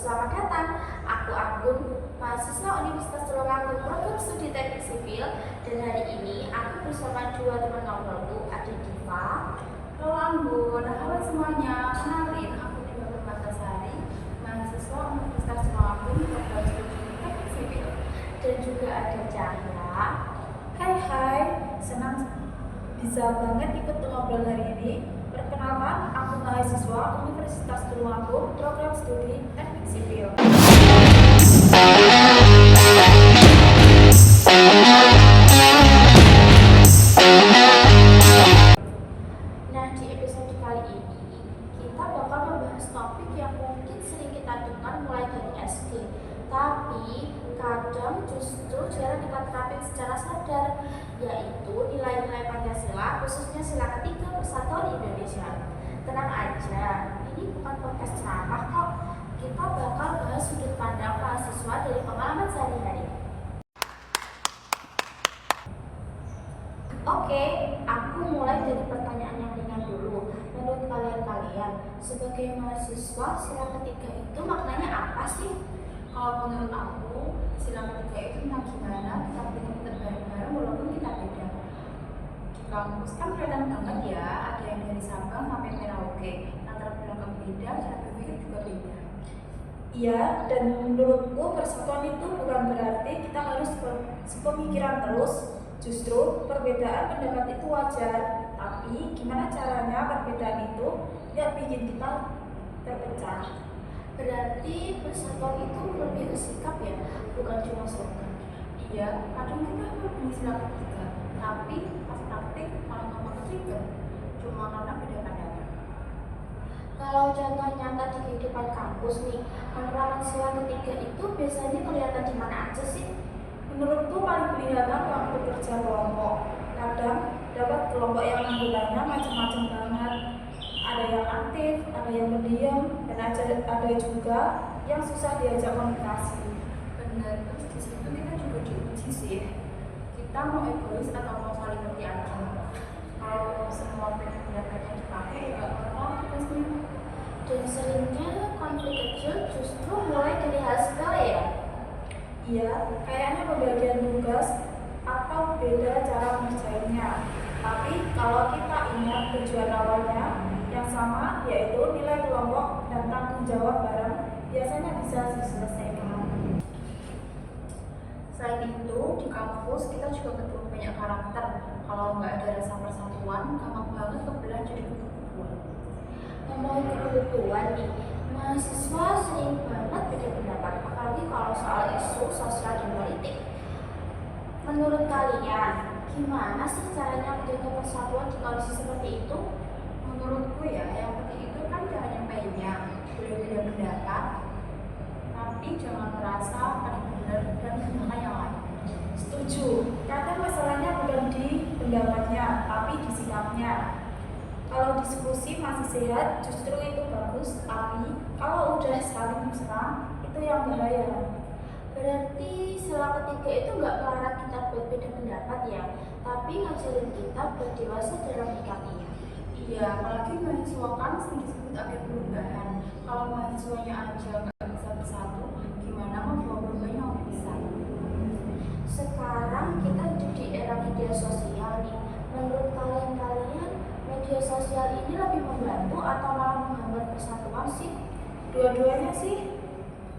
selamat datang. Aku Agung, mahasiswa Universitas Tulungagung program studi teknik sipil. Dan hari ini aku bersama dua teman ngobrolku, ada Diva. Halo Anggun, halo semuanya. Kenalin, aku Diva Permatasari, mahasiswa Universitas Tulungagung program studi teknik sipil. Dan juga ada Cahya. Hai, senang bisa banget ikut ngobrol hari ini. Perkenalkan, aku mahasiswa Universitas Tulungagung program studi teknik sipil. Nah, di episode kali ini kita bakal membahas topik yang mungkin sering kita dengar mulai dari SD, tapi kadang justru jarang kita terapin secara sadar, yaitu nilai-nilai Pancasila, khususnya sila ketiga Persatuan Indonesia. Tenang aja, ini bukan podcast ceramah kok. Kita bakal bahas sudut pandang mahasiswa dari pengalaman sehari-hari. Oke, aku mulai dari pertanyaan yang ringan dulu. Menurut kalian, sebagai mahasiswa, sila ketiga itu maknanya apa sih? Kalau menurut aku, sila ketiga itu tentang gimana kita pintar bareng-bareng walaupun kita beda. Di kampus kan kelihatan banget ya, ada yang dari Sabang sampai Merauke. Latar belakang beda, cara berpikir juga beda. Iya, dan menurutku persatuan itu bukan berarti kita harus sepemikiran terus. Justru perbedaan pendapat itu wajar, tapi gimana caranya perbedaan itu tidak bikin kita terpecah. Berarti persatuan itu lebih ke sikap ya, bukan cuma slogan. Iya, kadang kita lebih sila ketiga, tapi pas praktik malah gampang ke-trigger, cuma karena beda pandangan. Kalau contoh nyata di kehidupan kampus nih, penerapan sila ketiga itu biasanya kelihatan di mana aja sih? Menurutku paling kelihatan waktu kerja kelompok. Kadang dapat kelompok yang anggotanya macam-macam banget. Ada yang aktif, ada yang pendiam, dan ada juga yang susah diajak komunikasi. Benar, terus di situ kita juga diuji sih. Kita mau egois atau mau saling ngerti aja. Kalau semua pendapatnya dipakai, ya orang tugasnya. Dan seringnya konflik kecil justru mulai dari hal sepele ya. Iya, kayaknya pembagian tugas atau beda cara mengerjainnya. Tapi kalau kita ingat tujuan awalnya yang sama, yaitu nilai kelompok dan tanggung jawab bareng, biasanya bisa diselesaikan. Selain itu, di kampus kita juga ketemu banyak karakter. Kalau nggak ada rasa persatuan, gampang banget kebelah jadi kubu-kubuan. Ngomongin kebutuhan nih, mahasiswa sering banget beda pendapat, apalagi kalau soal isu sosial dan politik. Menurut kalian, gimana sih caranya menjaga persatuan di kondisi seperti itu? Menurutku ya, yang penting itu kan cara nyampainya. Boleh beda pendapat, tapi jangan merasa paling benar dan menyalahkan yang lain. Setuju, kadang masalahnya bukan di pendapatnya, tapi di sikapnya. Kalau diskusi masih sehat, justru itu bagus. Tapi kalau udah saling serang, itu yang bahaya. Berarti sila ketiga itu nggak melarang kita berbeda pendapat ya, tapi ngajarin kita berdewasa dalam menyikapinya. Iya, apalagi mahasiswa kan sering disebut agen perubahan. Kalau mahasiswanya aja nggak bisa bersatu, gimana mau bawa perubahan yang lebih besar? Sekarang kita hidup di era media sosial nih. Menurut kalian, media sosial ini lebih membantu atau malah menghambat persatuan sih? Dua-duanya sih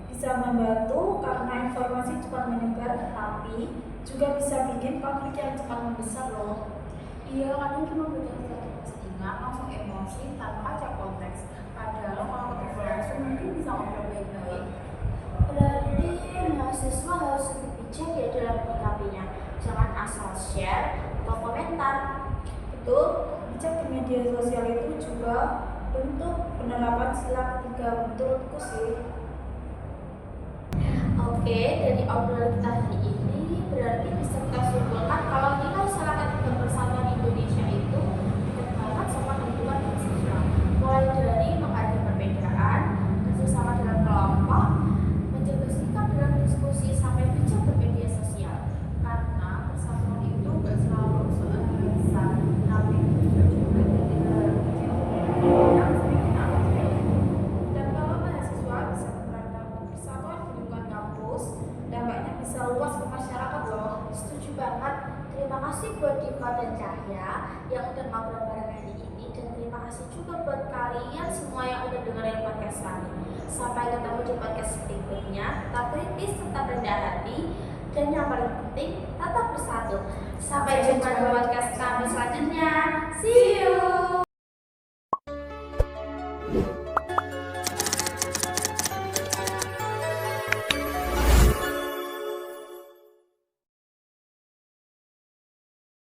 bisa membantu karena informasi cepat menyebar, tapi juga bisa bikin konflik yang cepat membesar loh. Iya, kadang cuma baca satu postingan langsung emosi tanpa cek konteks. Padahal kalau ketemu langsung mungkin bisa ngobrol baik-baik. Berarti mahasiswa harus lebih bijak ya dalam menyikapinya. Jangan asal share atau komentar. Betul, bijak di media sosial itu juga bentuk penerapan sila ketiga menurutku sih. Oke, dari obrolan kita hari ini berarti bisa kita simpulkan kalau nilai sila ketiga Persatuan Indonesia itu dekat banget sama kehidupan mahasiswa. Mulai dari menghargai perbedaan, kerjasama dalam kelompok, menjaga sikap dalam diskusi sampai bijak bermedia sosial. Karena persatuan itu gak selalu soal besar, tapi juga dari hal kecil yang sering kita alami. Dan kalau mahasiswa bisa menerapkan kasih buat Diva dan Cahya yang udah ngobrol bareng hari ini, dan terima kasih juga buat kalian semua yang udah dengerin podcast kami. Sampai ketemu di podcast berikutnya. Tetap kritis, tetap rendah hati, dan yang paling penting tetap bersatu. Sampai jumpa di podcast kami selanjutnya. See you.